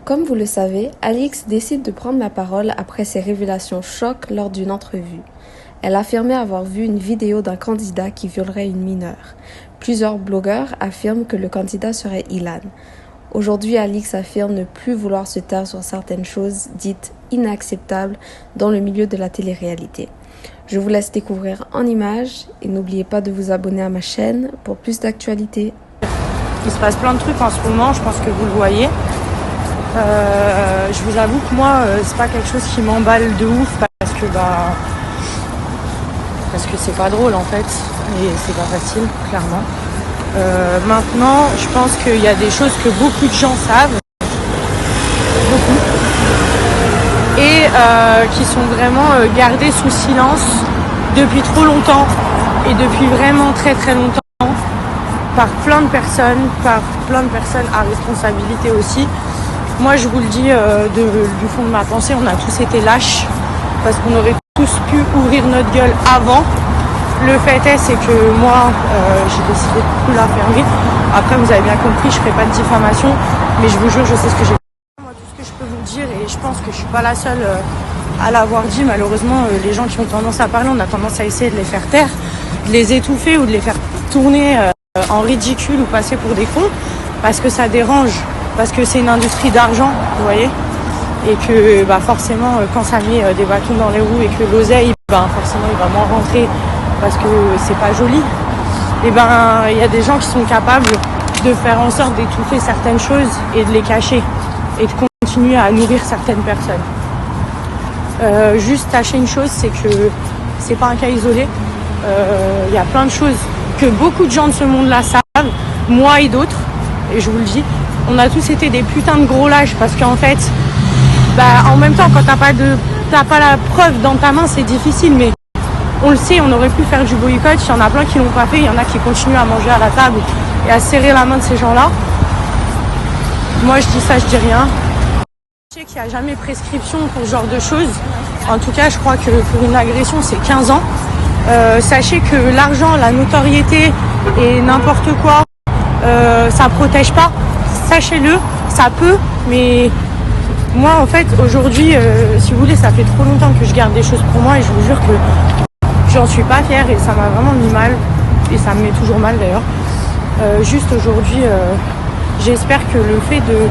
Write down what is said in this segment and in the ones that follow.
Comme vous le savez, Alix décide de prendre la parole après ses révélations choc lors d'une entrevue. Elle affirmait avoir vu une vidéo d'un candidat qui violerait une mineure. Plusieurs blogueurs affirment que le candidat serait Ilan. Aujourd'hui, Alix affirme ne plus vouloir se taire sur certaines choses dites inacceptables dans le milieu de la télé-réalité. Je vous laisse découvrir en images et n'oubliez pas de vous abonner à ma chaîne pour plus d'actualités. Il se passe plein de trucs en ce moment, je pense que vous le voyez. Je vous avoue que moi, c'est pas quelque chose qui m'emballe de ouf parce que c'est pas drôle en fait et c'est pas facile, clairement. Maintenant, je pense qu'il y a des choses que beaucoup de gens savent, beaucoup, et qui sont vraiment gardées sous silence depuis trop longtemps et depuis vraiment très très longtemps par plein de personnes à responsabilité aussi. Moi, je vous le dis du fond de ma pensée, on a tous été lâches parce qu'on aurait tous pu ouvrir notre gueule avant. Le fait est, c'est que moi, j'ai décidé de plus la fermer. Après, vous avez bien compris, je ne ferai pas de diffamation, mais je vous jure, je sais ce que j'ai fait. Moi, tout ce que je peux vous dire, et je pense que je ne suis pas la seule à l'avoir dit, malheureusement, les gens qui ont tendance à parler, on a tendance à essayer de les faire taire, de les étouffer ou de les faire tourner en ridicule ou passer pour des cons, parce que ça dérange. Parce que c'est une industrie d'argent, vous voyez, et que forcément, quand ça met des bâtons dans les roues et que l'oseille, forcément, il va moins rentrer parce que c'est pas joli. Et il y a des gens qui sont capables de faire en sorte d'étouffer certaines choses et de les cacher et de continuer à nourrir certaines personnes. Juste sachez une chose, c'est que c'est pas un cas isolé. Il y a plein de choses que beaucoup de gens de ce monde-là savent, moi et d'autres, et je vous le dis. On a tous été des putains de gros lâches parce qu'en fait, en même temps, quand t'as pas la preuve dans ta main, c'est difficile, mais on le sait, on aurait pu faire du boycott, il y en a plein qui l'ont pas fait, il y en a qui continuent à manger à la table et à serrer la main de ces gens-là. Moi, je dis ça, je dis rien. Je sais qu'il n'y a jamais prescription pour ce genre de choses. En tout cas, je crois que pour une agression, c'est 15 ans. Sachez que l'argent, la notoriété et n'importe quoi, ça protège pas. Sachez-le, ça peut, mais moi en fait aujourd'hui, si vous voulez, ça fait trop longtemps que je garde des choses pour moi et je vous jure que j'en suis pas fière et ça m'a vraiment mis mal et ça me met toujours mal d'ailleurs. Juste aujourd'hui, j'espère que le fait de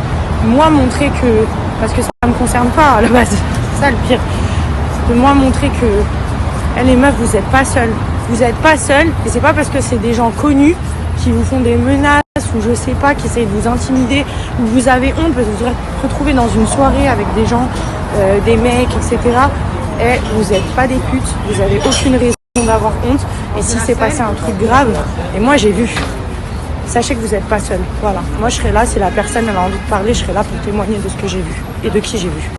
moi montrer que, parce que ça me concerne pas à la base, c'est ça le pire, de moi montrer que les meufs, vous êtes pas seules, et c'est pas parce que c'est des gens connus qui vous font des menaces ou je sais pas, qui essayent de vous intimider, ou vous avez honte parce que vous vous retrouvez dans une soirée avec des gens, des mecs, etc. Et vous n'êtes pas des putes, vous avez aucune raison d'avoir honte. Et si c'est passé un truc grave, et moi j'ai vu, sachez que vous n'êtes pas seul. Voilà, moi je serai là, si la personne elle a envie de parler, je serai là pour témoigner de ce que j'ai vu et de qui j'ai vu.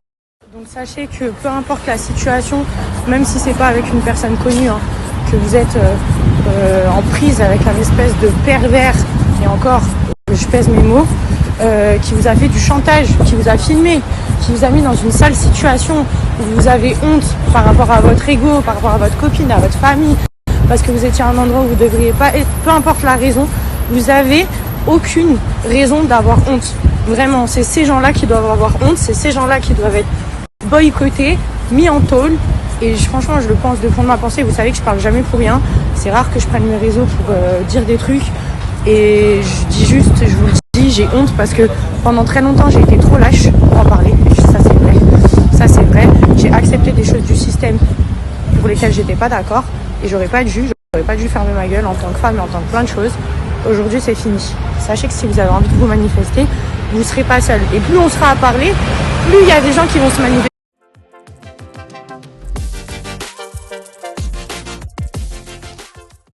Donc sachez que peu importe la situation, même si c'est pas avec une personne connue, que vous êtes en prise avec un espèce de pervers, et encore, je pèse mes mots, qui vous a fait du chantage, qui vous a filmé, qui vous a mis dans une sale situation où vous avez honte par rapport à votre ego, par rapport à votre copine, à votre famille, parce que vous étiez à un endroit où vous ne devriez pas être, peu importe la raison, vous avez aucune raison d'avoir honte. Vraiment, c'est ces gens-là qui doivent avoir honte, c'est ces gens-là qui doivent être boycottés, mis en tôle. Et franchement, je le pense de fond de ma pensée. Vous savez que je parle jamais pour rien. C'est rare que je prenne mes réseaux pour dire des trucs. Et je dis juste, je vous le dis, j'ai honte parce que pendant très longtemps, j'ai été trop lâche pour en parler. Et ça, c'est vrai. Ça, c'est vrai. J'ai accepté des choses du système pour lesquelles j'étais pas d'accord. Et j'aurais pas dû fermer ma gueule en tant que femme et en tant que plein de choses. Aujourd'hui, c'est fini. Sachez que si vous avez envie de vous manifester, vous serez pas seul. Et plus on sera à parler, plus il y a des gens qui vont se manifester.